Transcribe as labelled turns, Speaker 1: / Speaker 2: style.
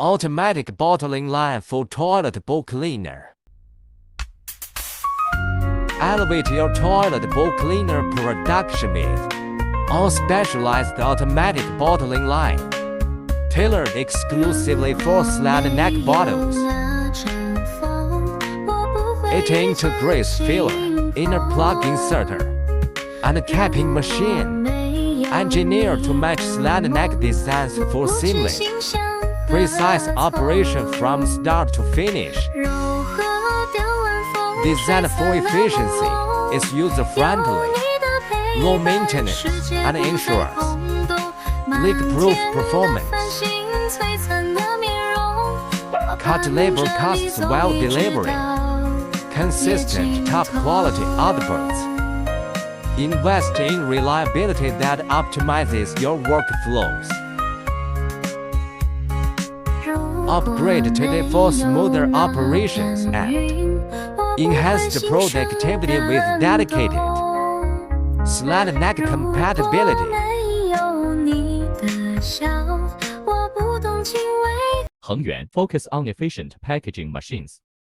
Speaker 1: Automatic bottling line for toilet bowl cleaner. Elevate your toilet bowl cleaner production with our specialized automatic bottling line, tailored exclusively for slat neck bottles. It integrates filler, inner plug inserter, and capping machine, engineered to match slat neck designs for seamless, precise operation from start to finish. Designed for efficiency, it's user-friendly, low maintenance, and ensures leak-proof performance. Cut labor costs while delivering consistent, top-quality outputs. Invest in reliability that optimizes your workflows. Upgrade today for smoother operations and enhanced productivity with dedicated slat neck compatibility.
Speaker 2: HENGYUAN focus on efficient packaging machines.